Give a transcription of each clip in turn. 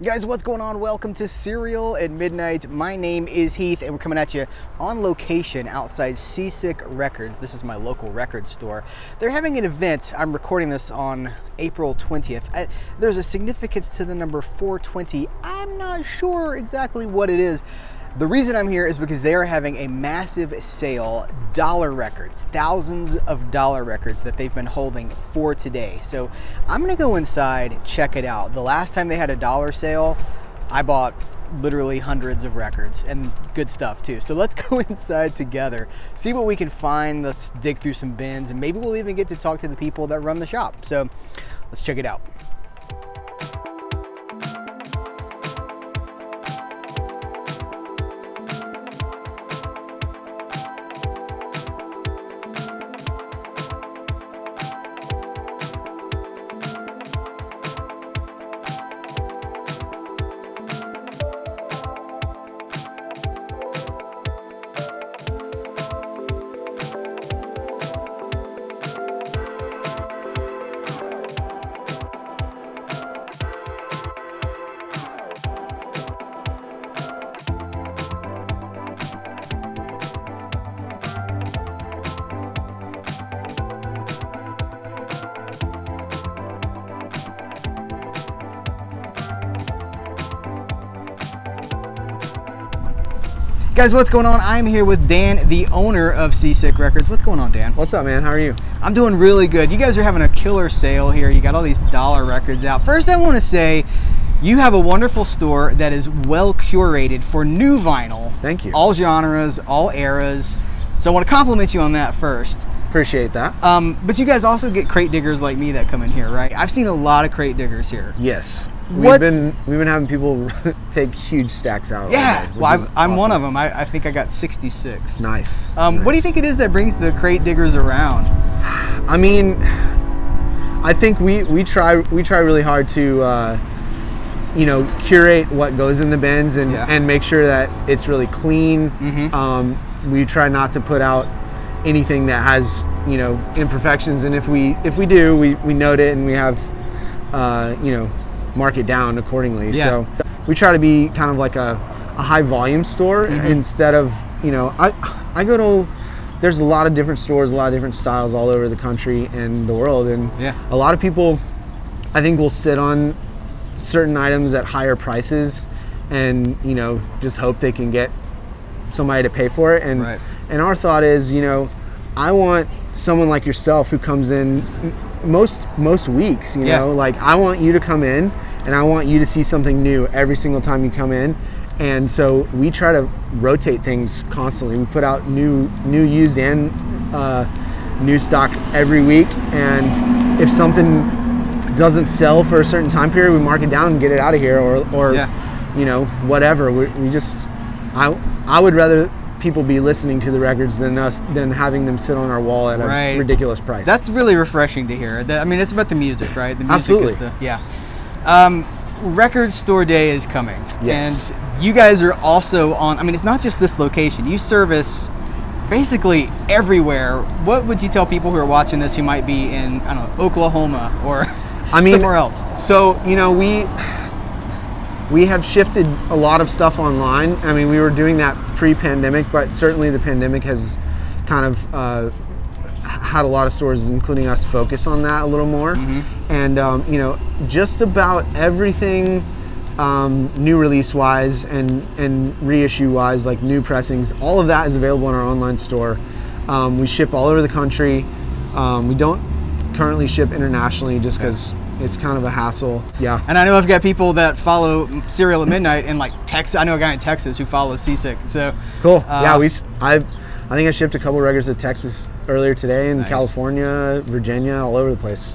Guys, what's going on? Welcome to Serial at Midnight. My name is Heath, and we're coming at you on location outside Seasick Records. This is my local record store. They're having an event. I'm recording this on April 20th. There's a significance to the number 420. I'm not sure exactly what it is. The reason I'm here is because they are having a massive sale, dollar records, thousands of dollar records that they've been holding for today. So I'm gonna go inside, check it out. The last time they had a dollar sale, I bought literally hundreds of records and good stuff too. So let's go inside together, see what we can find. Let's dig through some bins, and maybe we'll even get to talk to the people that run the shop. So let's check it out. Guys, what's going on? I'm here with Dan, the owner of Seasick Records. What's going on, Dan? What's up, man? How are you? I'm doing really good. You guys are having a killer sale here. You got all these dollar records out. First, I want to say you have a wonderful store that is well curated for new vinyl. Thank you. All genres, all eras. So I want to compliment you on that first. Appreciate that. But you guys also get crate diggers like me that come in here, right? I've seen a lot of crate diggers here. Yes. We've been having people take huge stacks out. Yeah, all day, well, I'm one of them. I think I got 66. Nice. What do you think it is that brings the crate diggers around? I mean, I think we try really hard to curate what goes in the bins and make sure that it's really clean. Mm-hmm. We try not to put out anything that has imperfections, and if we do, we note it and we have mark it down accordingly. Yeah. So we try to be kind of like a high volume store. Mm-hmm. Instead of, I go to, there's a lot of different stores, a lot of different styles all over the country and the world. And a lot of people, I think, will sit on certain items at higher prices and, just hope they can get somebody to pay for it. And, and our thought is, I want someone like yourself who comes in most weeks, like I want you to come in and I want you to see something new every single time you come in. And so we try to rotate things constantly. We put out new used and new stock every week, and if something doesn't sell for a certain time period, we mark it down and get it out of here, or whatever. We just, I would rather people be listening to the records than having them sit on our wall at a ridiculous price. That's really refreshing to hear. I mean, it's about the music, right? The music Absolutely. Is record store day is coming. Yes. And you guys are also on, I mean, it's not just this location. You service basically everywhere. What would you tell people who are watching this who might be in, I don't know, Oklahoma or somewhere else? So, we have shifted a lot of stuff online. I mean, we were doing that pre-pandemic, but certainly the pandemic has kind of had a lot of stores, including us, focus on that a little more. Mm-hmm. And just about everything new release wise and reissue wise, like new pressings, all of that is available in our online store. We ship all over the country. We don't currently ship internationally just because it's kind of a hassle. Yeah. And I know I've got people that follow Serial at Midnight in like Texas. I know a guy in Texas who follows Seasick. So cool. I think I shipped a couple records to Texas earlier today, in California, Virginia, all over the place.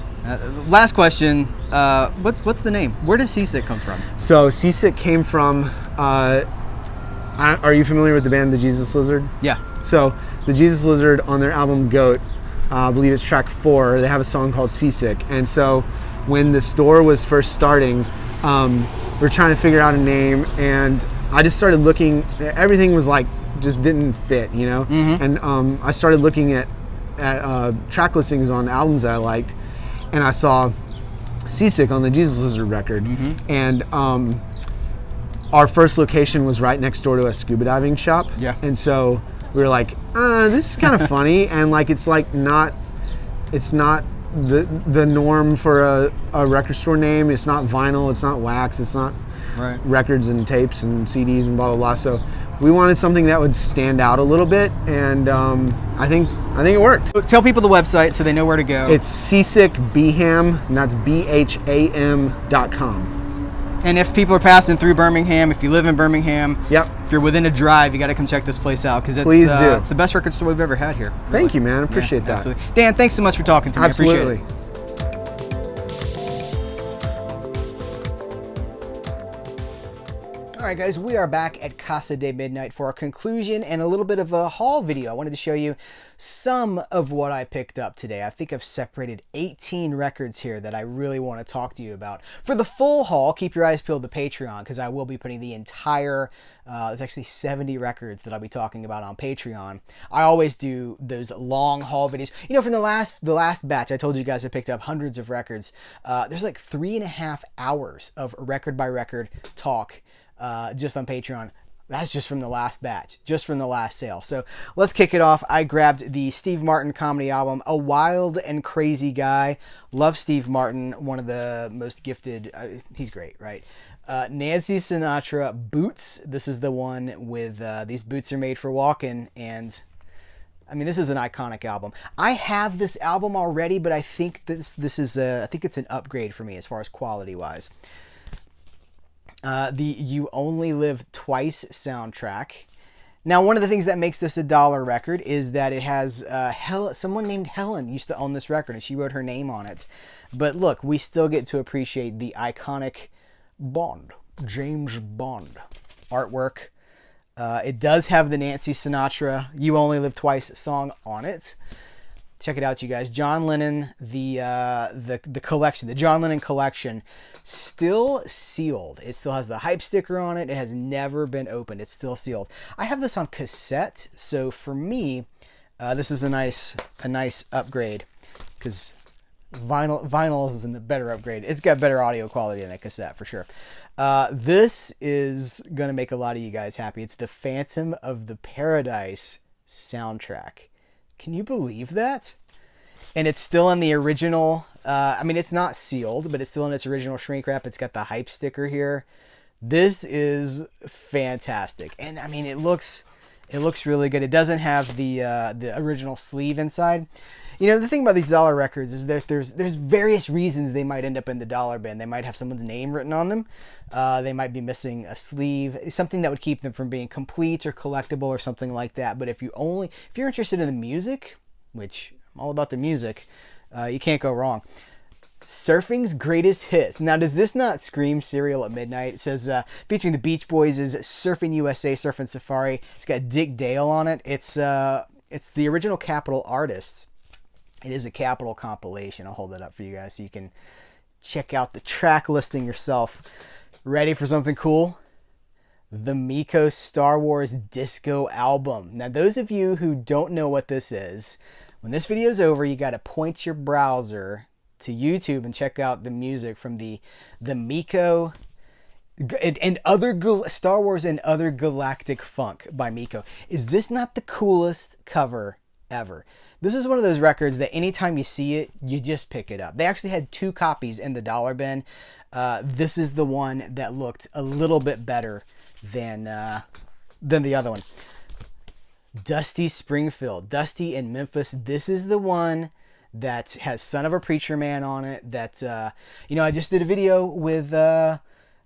Last question. What's the name? Where does Seasick come from? So Seasick came from, are you familiar with the band The Jesus Lizard? Yeah. So The Jesus Lizard, on their album Goat, I believe it's track 4, they have a song called Seasick. And so when the store was first starting, we're trying to figure out a name, and I just started looking. Everything was like, just didn't fit, Mm-hmm. And I started looking at track listings on albums that I liked, and I saw Seasick on the Jesus Lizard record. Mm-hmm. And our first location was right next door to a scuba diving shop. Yeah. And so we were like, this is kind of funny, and like it's not the norm for a record store name. It's not vinyl, it's not wax, it's not records and tapes and CDs and blah blah blah. So we wanted something that would stand out a little bit, and I think it worked. Tell people the website so they know where to go. It's Seasick Beham, and that's BHAM.com. And if people are passing through Birmingham, if you live in Birmingham, yep, if you're within a drive, you got to come check this place out, because it's the best record store we've ever had here. Really. Thank you, man. Appreciate that. Absolutely. Dan, thanks so much for talking to me. Absolutely. I appreciate it. All right, guys, we are back at Casa de Midnight for our conclusion and a little bit of a haul video. I wanted to show you some of what I picked up today. I think I've separated 18 records here that I really want to talk to you about. For the full haul, keep your eyes peeled to Patreon, because I will be putting the entire, there's actually 70 records that I'll be talking about on Patreon. I always do those long haul videos. You know, from the last batch, I told you guys I picked up hundreds of records. There's like 3.5 hours of record by record talk just on Patreon. That's just from the last batch, just from the last sale. So let's kick it off. I grabbed the Steve Martin comedy album, A Wild and Crazy Guy. Love Steve Martin, one of the most gifted. He's great, right? Nancy Sinatra, Boots. This is the one with these boots are made for walking, and I mean, this is an iconic album. I have this album already, but I think this is I think it's an upgrade for me as far as quality wise. The You Only Live Twice soundtrack. Now, one of the things that makes this a dollar record is that it has someone named Helen used to own this record, and she wrote her name on it. But look, we still get to appreciate the iconic Bond, James Bond artwork. It does have the Nancy Sinatra You Only Live Twice song on it. Check it out, you guys. John Lennon, the collection, the John Lennon collection, still sealed. It still has the hype sticker on it. It has never been opened. It's still sealed. I have this on cassette, so for me, this is a nice upgrade, because vinyl is a better upgrade. It's got better audio quality than a cassette for sure. This is gonna make a lot of you guys happy. It's the Phantom of the Paradise soundtrack. Can you believe that? And it's still in the original, I mean, it's not sealed, but it's still in its original shrink wrap. It's got the hype sticker here. This is fantastic. And I mean, it looks really good. It doesn't have the original sleeve inside. You know, the thing about these dollar records is that there's various reasons they might end up in the dollar bin. They might have someone's name written on them. They might be missing a sleeve, something that would keep them from being complete or collectible or something like that. But if you're interested in the music, which I'm all about the music, you can't go wrong. Surfing's Greatest Hits. Now, does this not scream Serial at Midnight? It says, featuring the Beach Boys' Surfing USA, Surfing Safari. It's got Dick Dale on it. It's the original Capitol artists. It is a Capitol compilation. I'll hold it up for you guys so you can check out the track listing yourself. Ready for something cool? The Miko Star Wars Disco album. Now, those of you who don't know what this is, when this video is over, you got to point your browser to YouTube and check out the music from the Miko and other Star Wars and Other Galactic Funk by Miko. Is this not the coolest cover ever? This is one of those records that anytime you see it, you just pick it up. They actually had 2 copies in the dollar bin. This is the one that looked a little bit better than the other one. Dusty Springfield, Dusty in Memphis. This is the one that has Son of a Preacher Man on it. That you know, I just did a video with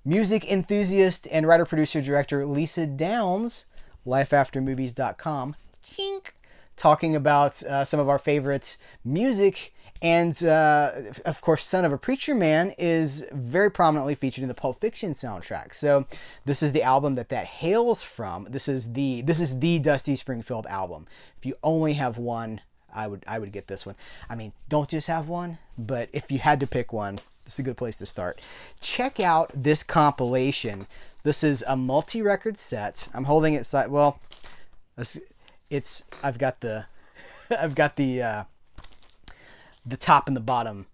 music enthusiast and writer, producer, director Lisa Downs, lifeaftermovies.com. Chink. Talking about some of our favorites music, and of course Son of a Preacher Man is very prominently featured in the Pulp Fiction soundtrack. So this is the album that hails from. This is the Dusty Springfield album. If you only have one, I would get this one. I mean, don't just have one, but if you had to pick one, this is a good place to start. Check out this compilation. This is a multi-record set. I'm holding it side. Well, I've got the top and the bottom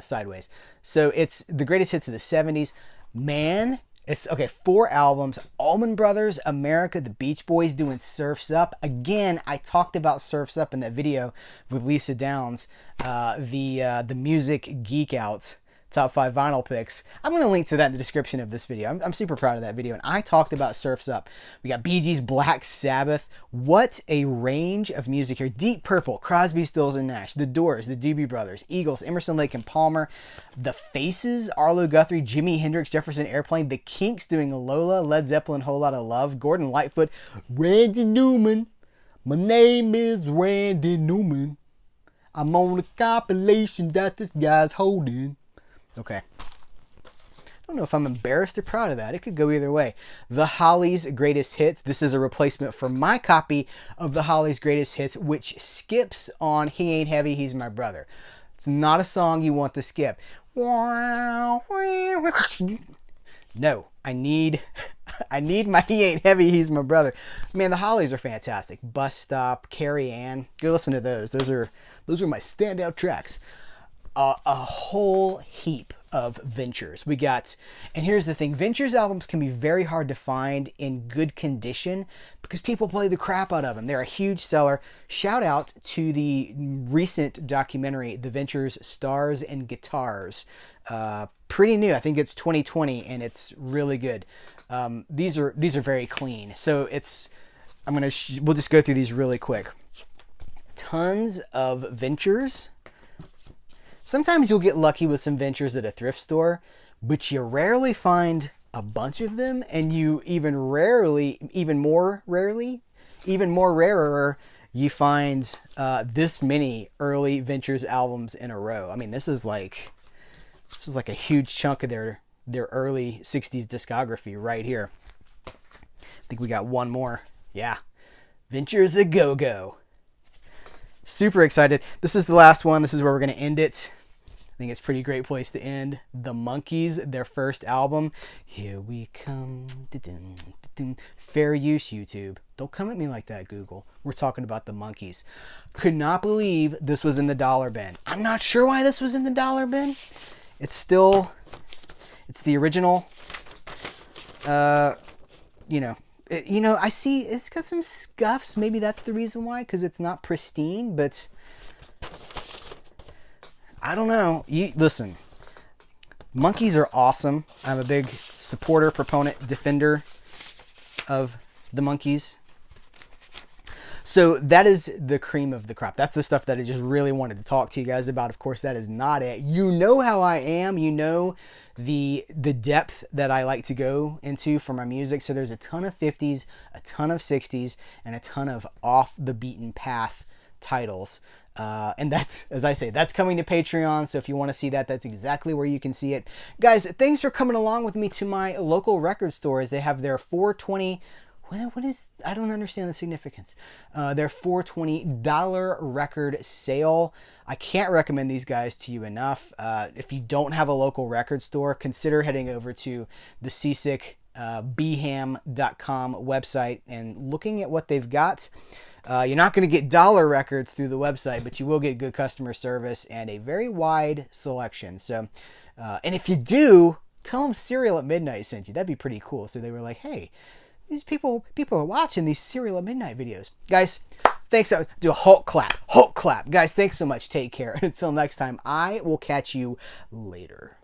sideways. So it's the greatest hits of the 70s. Man, It's okay, 4 albums. Allman Brothers, America, the Beach Boys doing Surf's Up. Again, I talked about Surf's Up in that video with Lisa Downs, the music Geek Out top 5 vinyl picks. I'm going to link to that in the description of this video. I'm super proud of that video, and I talked about Surf's Up. We got Bee Gees, Black Sabbath. What a range of music here. Deep Purple, Crosby, Stills and Nash, The Doors, the Doobie Brothers, Eagles, Emerson, Lake and Palmer, The Faces, Arlo Guthrie, Jimi Hendrix, Jefferson Airplane, The Kinks doing Lola, Led Zeppelin, Whole Lotta Love, Gordon Lightfoot, Randy Newman. My name is Randy Newman. I'm on a compilation that this guy's holding. Okay. I don't know if I'm embarrassed or proud of that. It could go either way. The Hollies' Greatest Hits. This is a replacement for my copy of The Hollies' Greatest Hits, which skips on He Ain't Heavy, He's My Brother. It's not a song you want to skip. No, I need my He Ain't Heavy, He's My Brother. Man, the Hollies are fantastic. Bus Stop, Carrie Ann. Go listen to those. Those are my standout tracks. A whole heap of Ventures. We got, and here's the thing, Ventures albums can be very hard to find in good condition because people play the crap out of them. They're a huge seller. Shout out to the recent documentary, The Ventures Stars and Guitars. Pretty new. I think it's 2020 and it's really good. These are very clean. So we'll just go through these really quick. Tons of Ventures. Sometimes you'll get lucky with some Ventures at a thrift store, but you rarely find a bunch of them, and you even more rarer, you find this many early Ventures albums in a row. I mean, this is like a huge chunk of their early 60s discography right here. I think we got one more. Yeah. Ventures a Go-Go. Super excited. This is the last one. This is where we're going to end it. I think it's a pretty great place to end. The Monkees, their first album. Here we come. Fair use, YouTube. Don't come at me like that, Google. We're talking about the Monkees. Could not believe this was in the dollar bin. I'm not sure why this was in the dollar bin. It's the original. I see it's got some scuffs. Maybe that's the reason why, because it's not pristine, but I don't know. Listen, Monkees are awesome. I'm a big supporter, proponent, defender of the Monkees. So that is the cream of the crop. That's the stuff that I just really wanted to talk to you guys about. Of course, that is not it. You know how I am. You know the depth that I like to go into for my music. So there's a ton of 50s, a ton of 60s, and a ton of off the beaten path titles. And that's, as I say, that's coming to Patreon. So if you want to see that, that's exactly where you can see it. Guys, thanks for coming along with me to my local record stores. They have their 420. What is, I don't understand the significance. Their $420 record sale. I can't recommend these guys to you enough. If you don't have a local record store, consider heading over to the Seasick bham.com website and looking at what they've got. You're not going to get dollar records through the website, but you will get good customer service and a very wide selection. So, and if you do, tell them Serial at Midnight sent you. That'd be pretty cool. So they were like, hey, these people are watching these Serial at Midnight videos. Guys, thanks. Do a Hulk clap. Hulk clap. Guys, thanks so much. Take care. Until next time, I will catch you later.